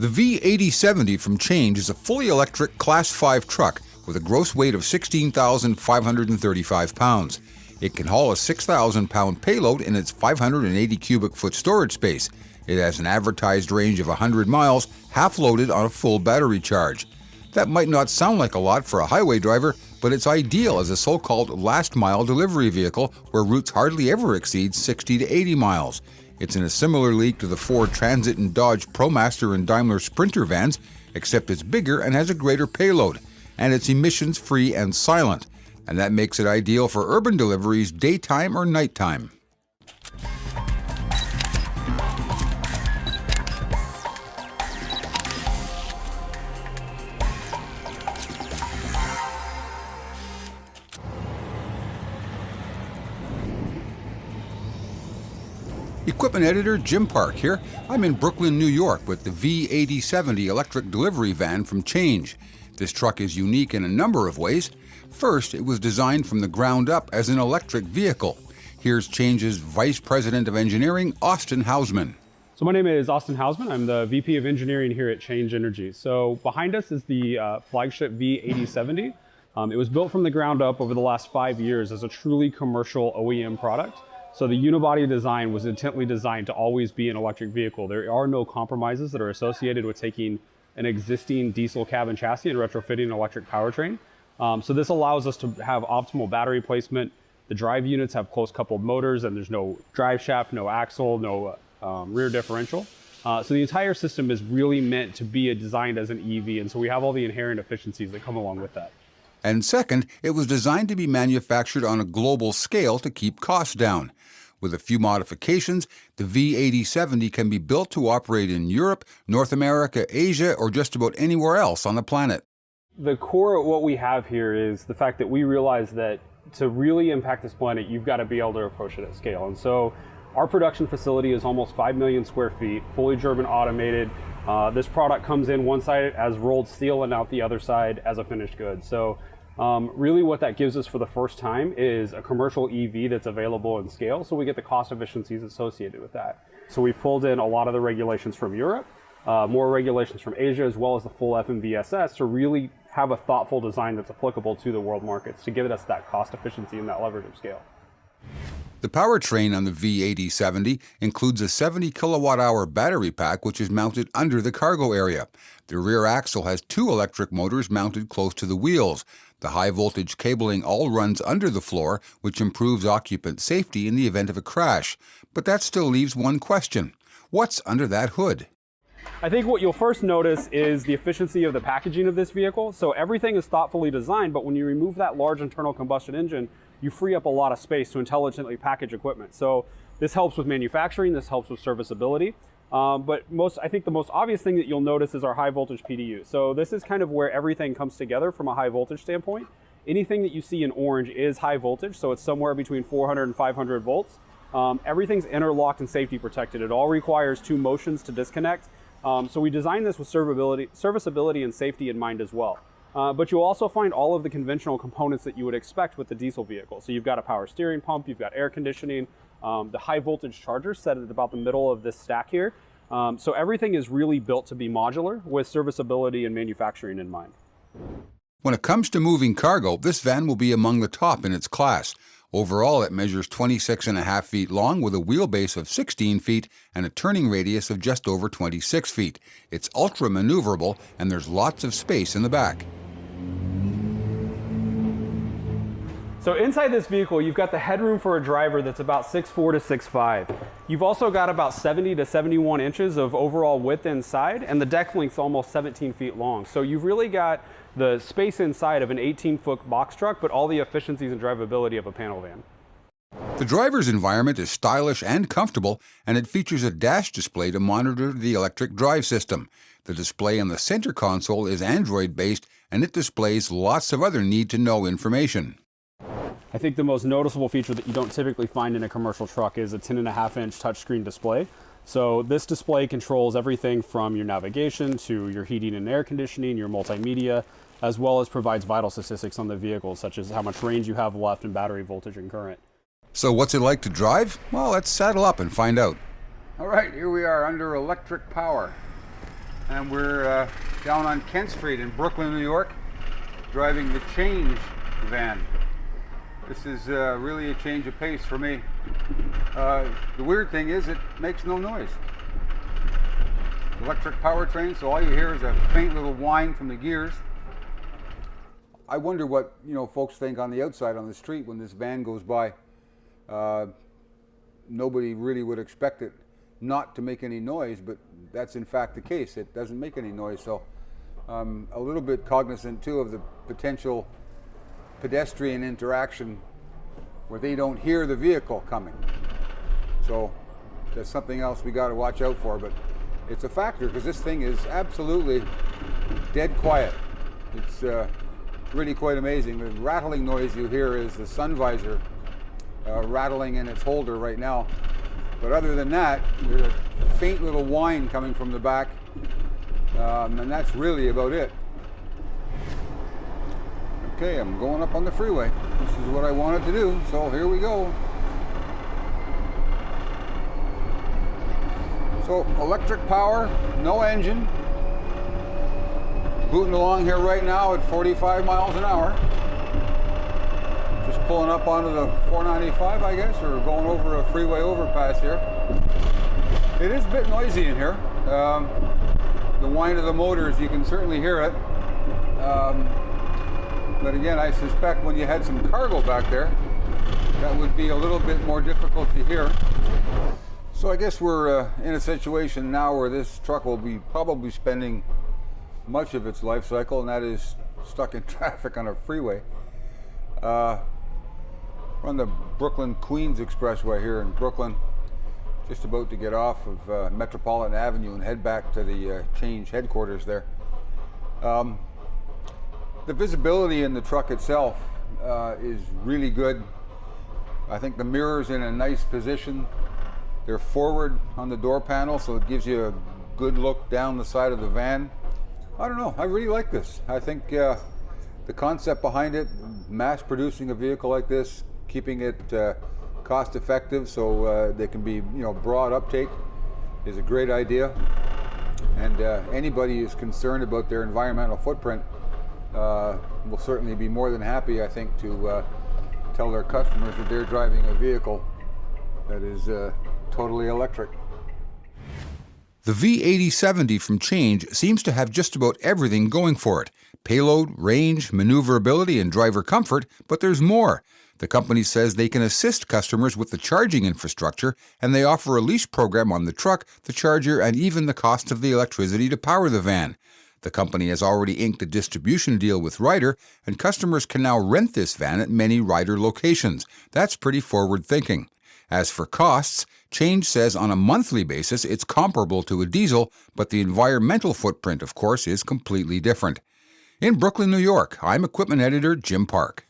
The V8070 from Chanje is a fully electric Class 5 truck with a gross weight of 16,535 pounds. It can haul a 6,000-pound payload in its 580 cubic foot storage space. It has an advertised range of 100 miles, half loaded on a full battery charge. That might not sound like a lot for a highway driver, but it's ideal as a so-called last-mile delivery vehicle where routes hardly ever exceed 60 to 80 miles. It's in a similar league to the Ford Transit and Dodge ProMaster and Daimler Sprinter vans, except it's bigger and has a greater payload, and it's emissions-free and silent, and that makes it ideal for urban deliveries daytime or nighttime. Equipment editor Jim Park here. I'm in Brooklyn, New York with the V8070 electric delivery van from Chanje. This truck is unique in a number of ways. First, it was designed from the ground up as an electric vehicle. Here's Change's Vice President of Engineering, Austin Hausman. So my name is Austin Hausman. I'm the VP of Engineering here at Chanje Energy. So behind us is the flagship V8070. It was built from the ground up over the last 5 years as a truly commercial OEM product. So the unibody design was intently designed to always be an electric vehicle. There are no compromises that are associated with taking an existing diesel cabin chassis and retrofitting an electric powertrain. So this allows us to have optimal battery placement. The drive units have close coupled motors and there's no drive shaft, no axle, no rear differential. So the entire system is really meant to be designed as an EV, and so we have all the inherent efficiencies that come along with that. And second, it was designed to be manufactured on a global scale to keep costs down. With a few modifications, the V8070 can be built to operate in Europe, North America, Asia, or just about anywhere else on the planet. The core of what we have here is the fact that we realize that to really impact this planet, you've got to be able to approach it at scale. And so our production facility is almost 5 million square feet, fully German automated. This product comes in one side as rolled steel and out the other side as a finished good. So really what that gives us for the first time is a commercial EV that's available in scale, so we get the cost efficiencies associated with that. So we've pulled in a lot of the regulations from Europe, more regulations from Asia, as well as the full FMVSS to really have a thoughtful design that's applicable to the world markets to give us that cost efficiency and that leverage of scale. The powertrain on the V8070 includes a 70 kilowatt-hour battery pack which is mounted under the cargo area. The rear axle has 2 electric motors mounted close to the wheels. The high-voltage cabling all runs under the floor, which improves occupant safety in the event of a crash. But that still leaves one question. What's under that hood? I think what you'll first notice is the efficiency of the packaging of this vehicle. So everything is thoughtfully designed, but when you remove that large internal combustion engine, you free up a lot of space to intelligently package equipment. So this helps with manufacturing, this helps with serviceability. But I think the most obvious thing that you'll notice is our high voltage Pdus. So this is kind of where everything comes together from a high voltage standpoint. Anything that you see in orange is high voltage, so it's somewhere between 400 and 500 volts. Everything's interlocked and safety protected. It all requires 2 motions to disconnect. So we designed this with serviceability and safety in mind as well. But you'll also find all of the conventional components that you would expect with the diesel vehicle. So you've got a power steering pump, you've got air conditioning, the high voltage charger set at about the middle of this stack here. So everything is really built to be modular with serviceability and manufacturing in mind. When it comes to moving cargo, this van will be among the top in its class. Overall, it measures 26.5 feet long with a wheelbase of 16 feet and a turning radius of just over 26 feet. It's ultra maneuverable and there's lots of space in the back. So inside this vehicle, you've got the headroom for a driver that's about 6'4" to 6'5". You've also got about 70 to 71 inches of overall width inside, and the deck length's almost 17 feet long. So you've really got the space inside of an 18-foot box truck, but all the efficiencies and drivability of a panel van. The driver's environment is stylish and comfortable, and it features a dash display to monitor the electric drive system. The display on the center console is Android-based, and it displays lots of other need-to-know information. I think the most noticeable feature that you don't typically find in a commercial truck is a 10.5-inch touchscreen display. So this display controls everything from your navigation to your heating and air conditioning, your multimedia, as well as provides vital statistics on the vehicle, such as how much range you have left and battery voltage and current. So what's it like to drive? Well, let's saddle up and find out. All right, here we are under electric power. and we're down on Kent Street in Brooklyn, New York, driving the Chanje van. This is really a change of pace for me. The weird thing is it makes no noise. Electric powertrain, so all you hear is a faint little whine from the gears. I wonder what folks think on the outside on the street when this van goes by. Nobody really would expect it not to make any noise, but that's in fact the case. It doesn't make any noise, so I'm a little bit cognizant too of the potential pedestrian interaction where they don't hear the vehicle coming. So that's something else we got to watch out for, but it's a factor because this thing is absolutely dead quiet. It's really quite amazing. The rattling noise you hear is the sun visor rattling in its holder right now. But other than that, there's a faint little whine coming from the back, and that's really about it. Okay, I'm going up on the freeway. This is what I wanted to do, so here we go. So electric power, no engine. Booting along here right now at 45 miles an hour. Just pulling up onto the 495, I guess, or going over a freeway overpass here. It is a bit noisy in here. The whine of the motors, you can certainly hear it. But again, I suspect when you had some cargo back there, that would be a little bit more difficult to hear. So I guess we're in a situation now where this truck will be probably spending much of its life cycle, and that is stuck in traffic on a freeway. We're on the Brooklyn-Queens Expressway here in Brooklyn, just about to get off of Metropolitan Avenue and head back to the Chanje headquarters there. The visibility in the truck itself is really good. I think the mirror's in a nice position. They're forward on the door panel, so it gives you a good look down the side of the van. I don't know, I really like this. I think the concept behind it, mass producing a vehicle like this, keeping it cost effective so they can be broad uptake, is a great idea. And anybody who's concerned about their environmental footprint will certainly be more than happy, I think, to tell their customers that they're driving a vehicle that is totally electric. The V8070 from Chanje seems to have just about everything going for it. Payload, range, maneuverability, and driver comfort, but there's more. The company says they can assist customers with the charging infrastructure, and they offer a lease program on the truck, the charger, and even the cost of the electricity to power the van. The company has already inked a distribution deal with Ryder, and customers can now rent this van at many Ryder locations. That's pretty forward thinking. As for costs, Chanje says on a monthly basis it's comparable to a diesel, but the environmental footprint, of course, is completely different. In Brooklyn, New York, I'm equipment editor Jim Park.